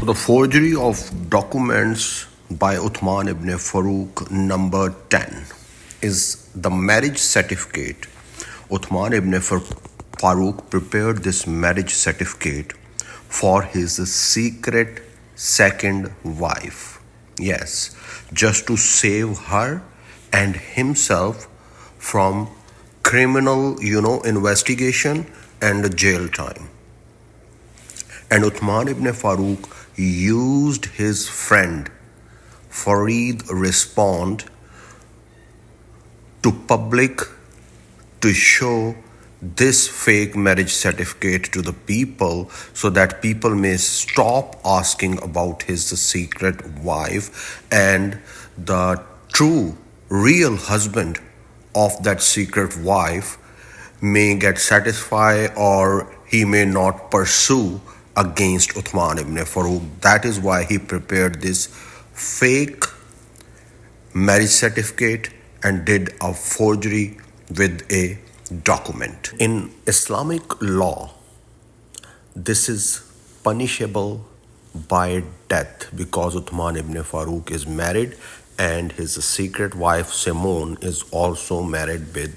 The forgery of documents by Uthman ibn Farook number 10 is the marriage certificate. Uthman ibn Farook prepared this marriage certificate for his secret second wife. Yes, just to save her and himself from criminal, investigation and jail time. And Uthman ibn Farook used his friend Farid respond to public to show this fake marriage certificate to the people so that people may stop asking about his secret wife and the true real husband of that secret wife may get satisfied or he may not pursue against Uthman ibn Farook. That is why he prepared this fake marriage certificate and did a forgery with a document. In Islamic law, this is punishable by death because Uthman ibn Farook is married and his secret wife Simone is also married with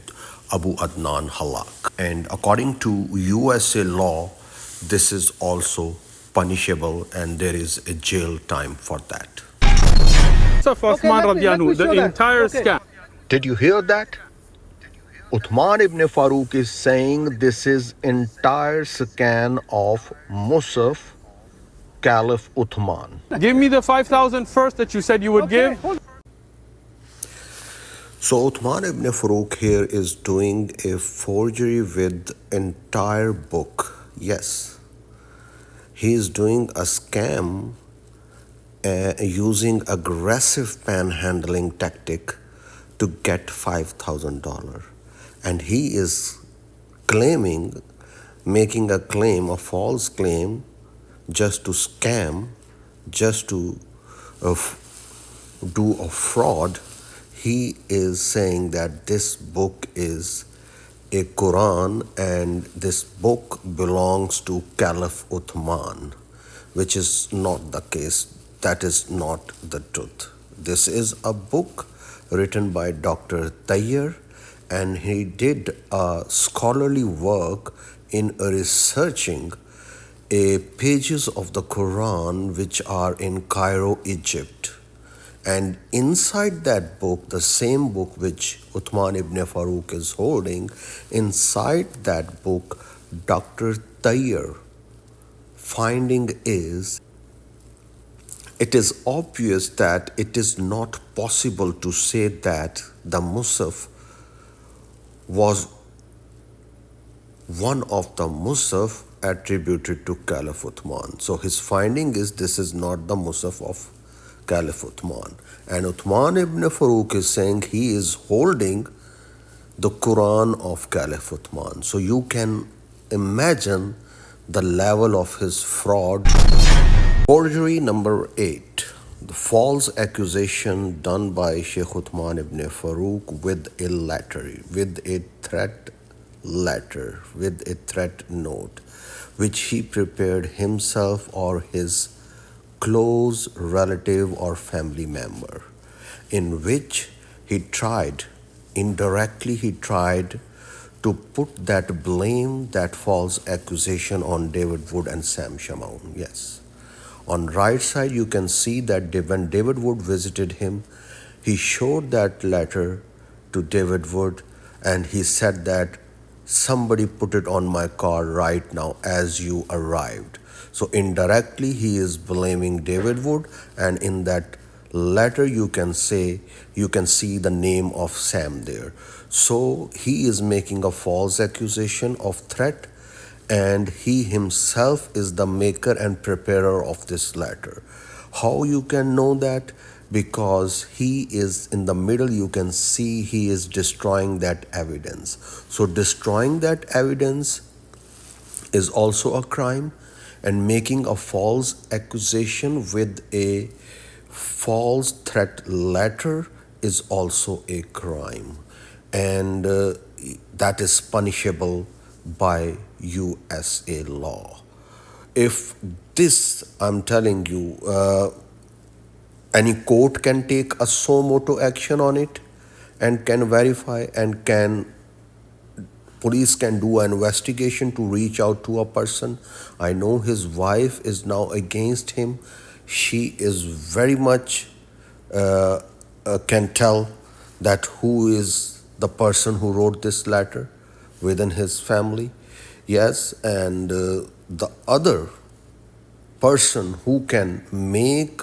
Abu Adnan Halak. And according to USA law, this is also punishable and there is a jail time for that. The entire scam. Did you hear that? Uthman ibn Farook is saying this is entire scan of Musaf Caliph Uthman. Give me the 5,000 first that you said you would give. So Uthman ibn Farook here is doing a forgery with entire book. Yes, he is doing a scam using aggressive panhandling tactic to get $5,000. And he is making a claim, a false claim, just to scam, just to do a fraud. He is saying that this book is a Quran and this book belongs to Caliph Uthman, which is not the case. That is not the truth. This is a book written by Dr. Tayyar, and he did a scholarly work in researching pages of the Quran which are in Cairo, Egypt. And inside that book, the same book which Uthman ibn Farook is holding, inside that book, Dr. Tayyar finding is, it is obvious that it is not possible to say that the Musaf was one of the Musaf attributed to Caliph Uthman. So his finding is this is not the Musaf of Caliph Uthman. And Uthman ibn Farook is saying he is holding the Quran of Caliph Uthman. So you can imagine the level of his fraud. Forgery number 8. The false accusation done by Sheikh Uthman ibn Farook with a letter, with a threat letter, with a threat note, which he prepared himself or his close relative or family member, in which he tried to put that blame, that false accusation on David Wood and Sam Shamoun. Yes. On right side, you can see that when David Wood visited him, he showed that letter to David Wood and he said that somebody put it on my car right now as you arrived. So indirectly, he is blaming David Wood, and in that letter you can see the name of Sam there. So he is making a false accusation of threat, and he himself is the maker and preparer of this letter. How you can know that? Because he is in the middle, you can see he is destroying that evidence. So destroying that evidence is also a crime, and making a false accusation with a false threat letter is also a crime, and that is punishable by USA law. if this, I'm telling you, any court can take a suo motu action on it and can verify and can police can do an investigation to reach out to a person. I know his wife is now against him. She is very much can tell that who is the person who wrote this letter within his family. Yes, and the other person who can make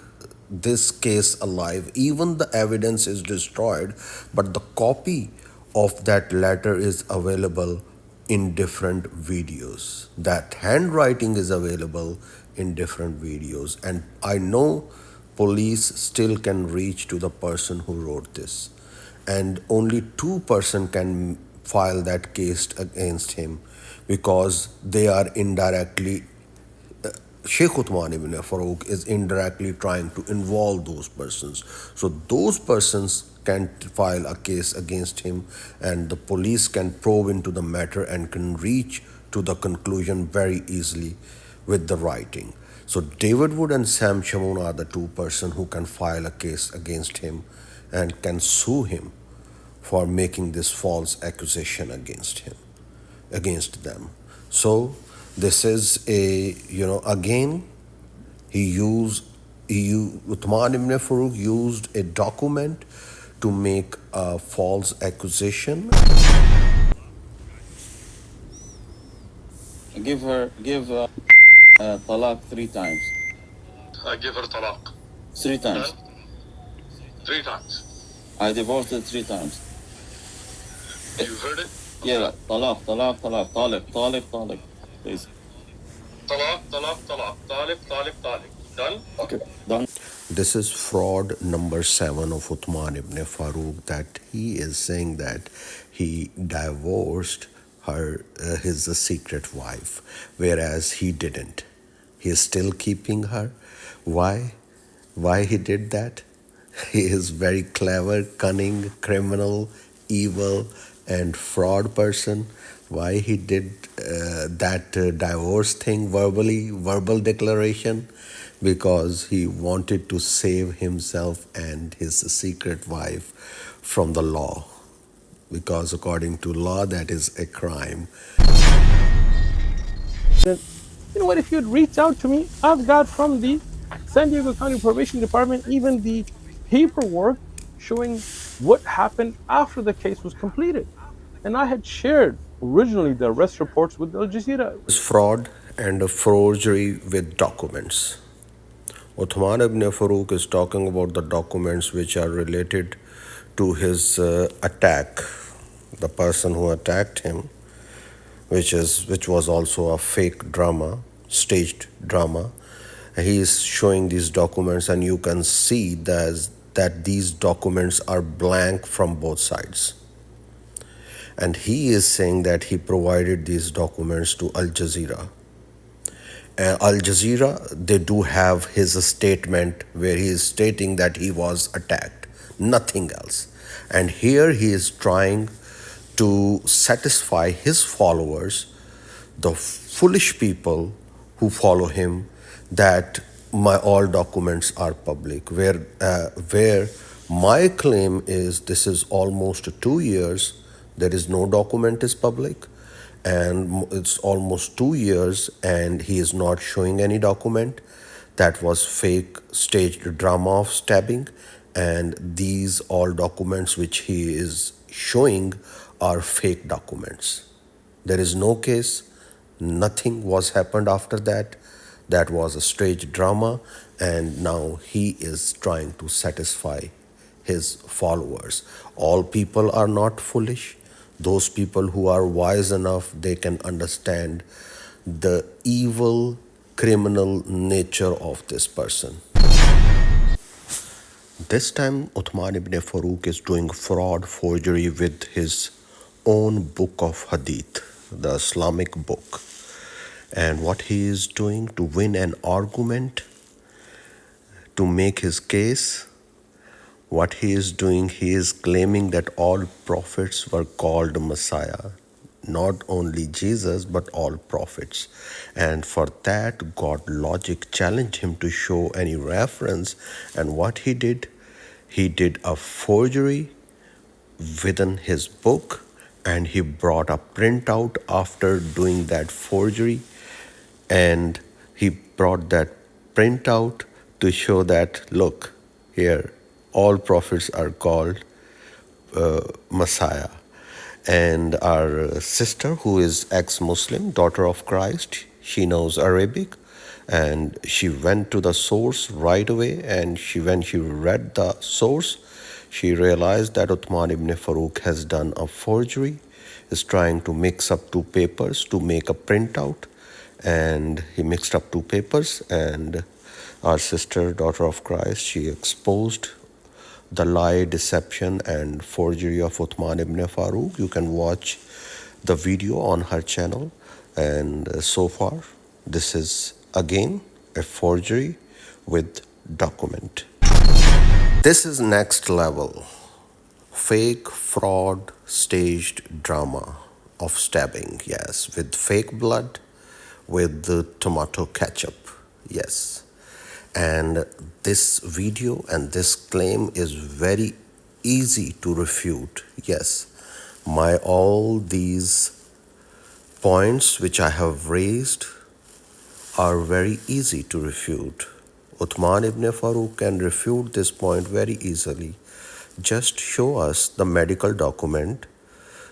this case alive, even the evidence is destroyed, but the copy of that letter is available in different videos. That handwriting is available in different videos, and I know police still can reach to the person who wrote this, and only two-person can file that case against him because they are indirectly Sheikh Uthman ibn Farooq is indirectly trying to involve those persons. So those persons can file a case against him, and the police can probe into the matter and can reach to the conclusion very easily with the writing. So David Wood and Sam Shamoun are the two persons who can file a case against him and can sue him for making this false accusation against them. So this is a, again, Uthman ibn Farook used a document to make a false accusation. Give talaq 3 times. I give her talaq. 3 times. Done? 3 times. I divorced her 3 times. You heard it? Yeah, talaq, talaq, please. Talaq, talaq, talaq. Talib, talib, talib. Done? Okay, done. This is fraud number 7 of Uthman ibn Farook, that he is saying that he divorced his secret wife, whereas he didn't. He is still keeping her. Why? Why he did that? He is very clever, cunning, criminal, evil, and fraud person. Why he did that divorce thing verbal declaration? Because he wanted to save himself and his secret wife from the law. Because according to law, that is a crime. Then, you know what, if you'd reach out to me, I've got from the San Diego County Probation Department even the paperwork showing what happened after the case was completed. And I had shared originally the arrest reports with Al Jazeera. It's fraud and a forgery with documents. Uthman ibn Farook is talking about the documents which are related to his attack, the person who attacked him, which was also a fake drama, staged drama. He is showing these documents, and you can see that these documents are blank from both sides. And he is saying that he provided these documents to Al Jazeera. Al Jazeera, they do have his statement where he is stating that he was attacked, nothing else. And here he is trying to satisfy his followers, the foolish people who follow him, that all documents are public. Where my claim is, this is almost 2 years, there is no document is public, and it's almost 2 years and he is not showing any document. That was fake staged drama of stabbing, and these all documents which he is showing are fake documents. There is no case, nothing was happened after that. That was a staged drama, and now he is trying to satisfy his followers. All people are not foolish. Those people who are wise enough, they can understand the evil, criminal nature of this person. This time, Uthman ibn Farook is doing fraud, forgery with his own book of Hadith, the Islamic book. And what he is doing to win an argument, to make his case, what he is doing, he is claiming that all prophets were called Messiah. not only Jesus but all prophets. And for that, God logic challenged him to show any reference. And what he did a forgery within his book, and he brought a printout after doing that forgery, and he brought that printout to show that, look here, all prophets are called Messiah. And our sister, who is ex-Muslim, daughter of Christ, she knows Arabic, and she went to the source right away. And when she read the source, she realized that Uthman ibn Farook has done a forgery, is trying to mix up two papers to make a printout, and he mixed up two papers. And our sister, daughter of Christ, she exposed the lie, deception, and forgery of Uthman ibn Farook. You can watch the video on her channel. And so far, this is again a forgery with document. This is next level. Fake fraud staged drama of stabbing, yes, with fake blood, with the tomato ketchup, yes. And this video and this claim is very easy to refute, yes. All these points which I have raised are very easy to refute. Uthman ibn Farook can refute this point very easily. Just show us the medical document,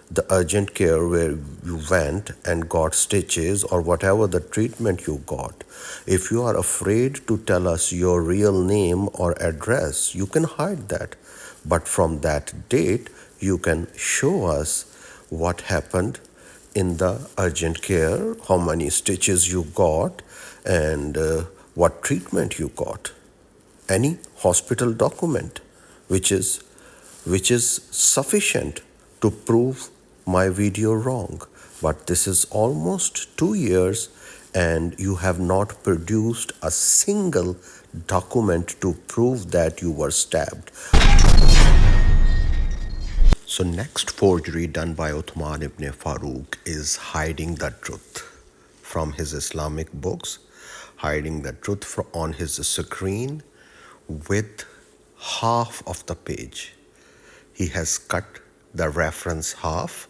the urgent care where you went and got stitches or whatever the treatment you got. If you are afraid to tell us your real name or address, you can hide that. But from that date, you can show us what happened in the urgent care, how many stitches you got, and what treatment you got. Any hospital document which is sufficient to prove my video wrong. But this is almost 2 years and you have not produced a single document to prove that you were stabbed. So next forgery done by Uthman ibn Farook is hiding the truth from his Islamic books, hiding the truth on his screen with half of the page. He has cut the reference half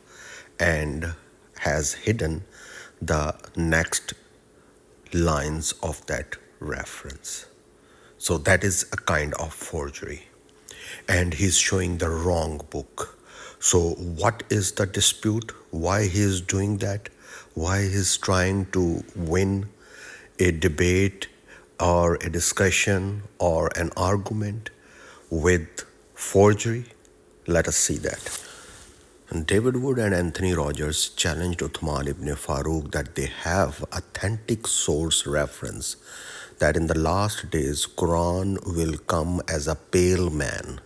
and has hidden the next lines of that reference. So that is a kind of forgery. And he's showing the wrong book. So what is the dispute? Why he is doing that? Why he's trying to win a debate or a discussion or an argument with forgery? Let us see that. And David Wood and Anthony Rogers challenged Uthman ibn Farook that they have authentic source reference that in the last days Quran will come as a pale man.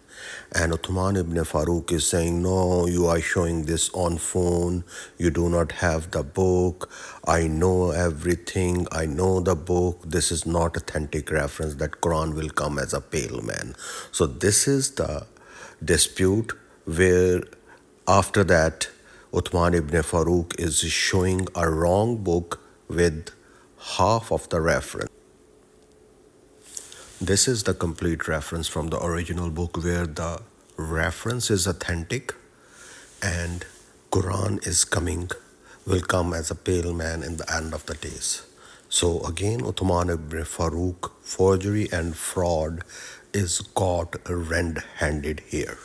And Uthman ibn Farook is saying, no, you are showing this on phone, you do not have the book, I know everything, I know the book, this is not authentic reference that Quran will come as a pale man. So this is the dispute where after that Uthman ibn Farook is showing a wrong book with half of the reference. This is the complete reference from the original book where the reference is authentic and Quran will come as a pale man in the end of the days. So again, Uthman ibn Farook, forgery and fraud is caught red-handed here.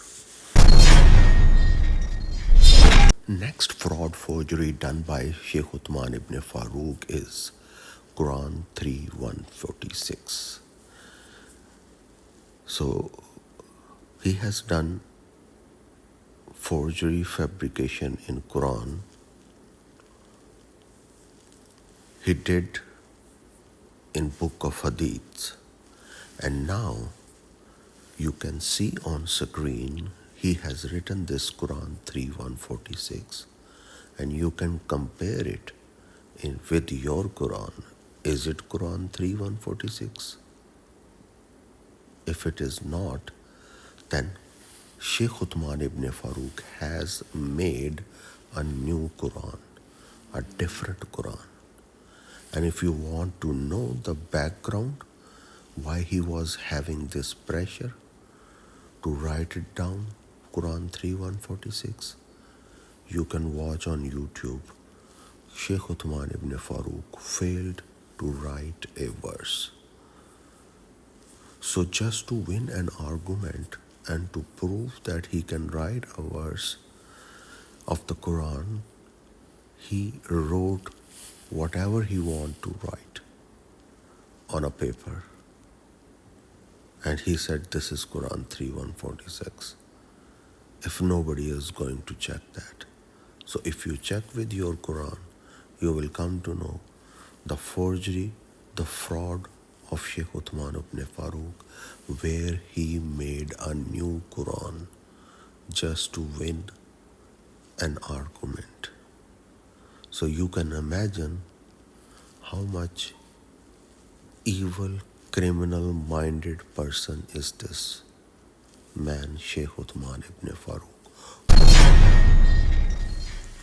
Next fraud forgery done by Sheikh Uthman ibn Farook is Quran 3:146. So he has done forgery fabrication in Quran. He did in Book of Hadiths. And now you can see on screen he has written this Quran 3:146 and you can compare it with your Quran. Is it Quran 3:146? If it is not, then Sheikh Uthman ibn Farook has made a new Quran, a different Quran. And if you want to know the background, why he was having this pressure to write it down, Quran 3:146, you can watch on YouTube. Sheikh Uthman ibn Farook failed to write a verse. So just to win an argument and to prove that he can write a verse of the Quran, he wrote whatever he wanted to write on a paper. And he said, this is Quran 3:146. If nobody is going to check that. So if you check with your Quran, you will come to know the forgery, the fraud of Sheikh Uthman ibn Farook, where he made a new Quran just to win an argument. So you can imagine how much evil, criminal-minded person is this man, Sheikh Uthman ibn Farook.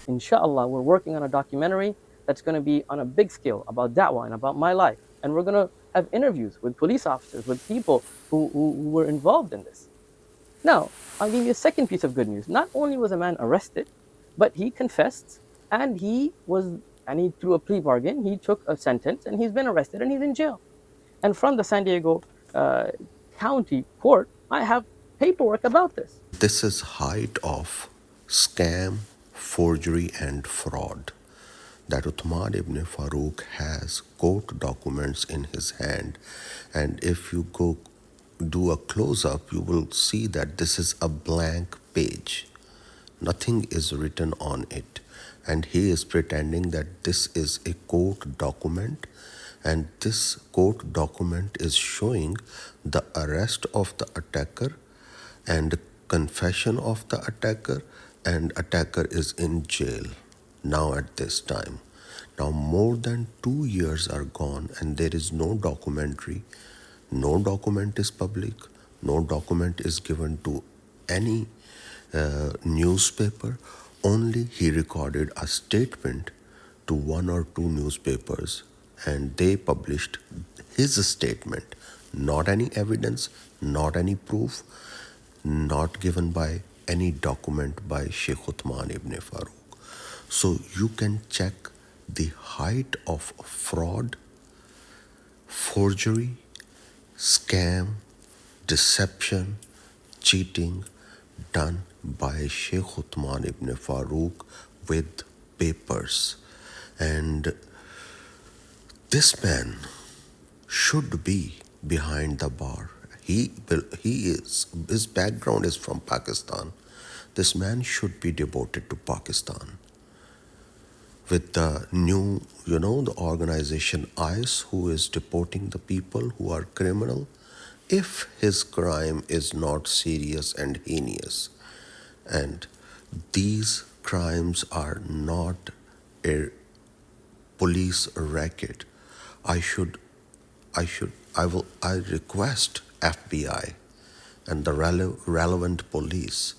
Inshallah, we're working on a documentary that's going to be on a big scale about da'wah and about my life. And we're going to have interviews with police officers, with people who were involved in this. Now, I'll give you a second piece of good news. Not only was a man arrested, but he confessed and he threw a plea bargain, he took a sentence, and he's been arrested and he's in jail. And from the San Diego County Court, I have paperwork about this. This is height of scam, forgery and fraud. That Uthman ibn Farook has court documents in his hand, and if you go do a close-up, you will see that this is a blank page. Nothing is written on it, and he is pretending that this is a court document, and this court document is showing the arrest of the attacker and confession of the attacker, and attacker is in jail now at this time. Now more than 2 years are gone and there is no documentary, no document is public, no document is given to any newspaper. Only he recorded a statement to 1 or 2 newspapers and they published his statement, not any evidence, not any proof, not given by any document by Sheikh Uthman ibn Farook. So you can check the height of fraud, forgery, scam, deception, cheating done by Sheikh Uthman ibn Farook with papers. And this man should be behind the bar. His background is from Pakistan. This man should be deported to Pakistan. With the new, the organization ICE, who is deporting the people who are criminal, if his crime is not serious and heinous, and these crimes are not a police racket, I request FBI and the relevant police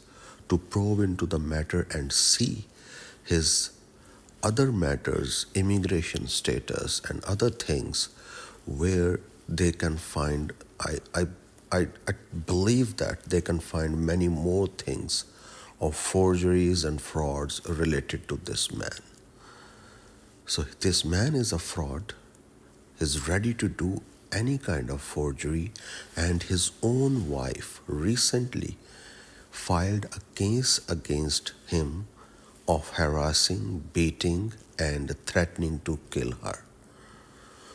to probe into the matter and see his other matters, immigration status and other things, where they can find, I believe that they can find many more things of forgeries and frauds related to this man. So this man is a fraud, is ready to do any kind of forgery, and his own wife recently filed a case against him of harassing, beating, and threatening to kill her.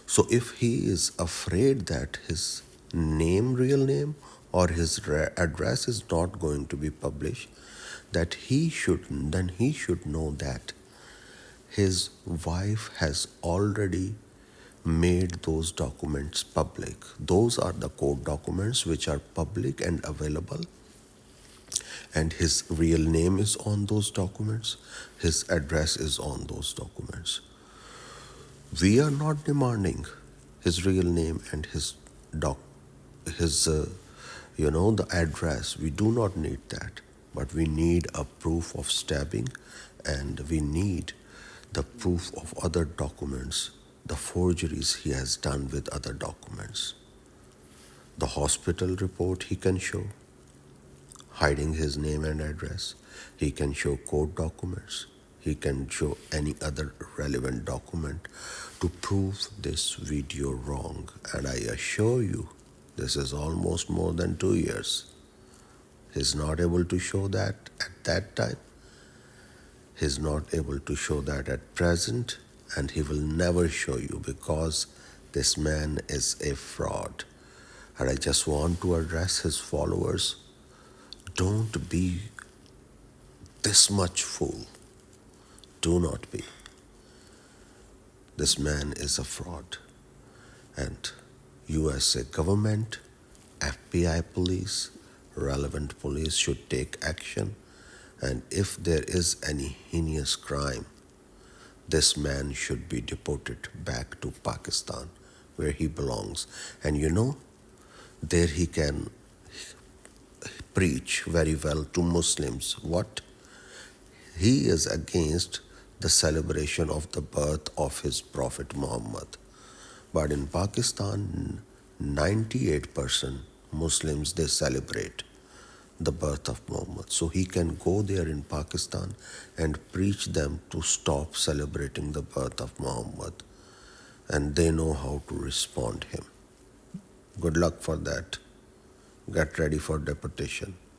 So if he is afraid that his real name, or his address is not going to be published, then he should know that his wife has already made those documents public. Those are the court documents which are public and available. And his real name is on those documents. His address is on those documents. We are not demanding his real name and the address. We do not need that. But we need a proof of stabbing and we need the proof of other documents, the forgeries he has done with other documents. The hospital report he can show, hiding his name and address. He can show court documents. He can show any other relevant document to prove this video wrong. And I assure you, this is almost more than 2 years. He's not able to show that at that time. He's not able to show that at present, and he will never show you because this man is a fraud. And I just want to address his followers. Don't be this much fool. Do not be. This man is a fraud. And USA government, FBI police, relevant police should take action. And if there is any heinous crime, this man should be deported back to Pakistan where he belongs. And there he can preach very well to Muslims. What? He is against the celebration of the birth of his Prophet Muhammad. But in Pakistan, 98% Muslims, they celebrate the birth of Muhammad. So he can go there in Pakistan and preach them to stop celebrating the birth of Muhammad. And they know how to respond him. Good luck for that. Get ready for deportation.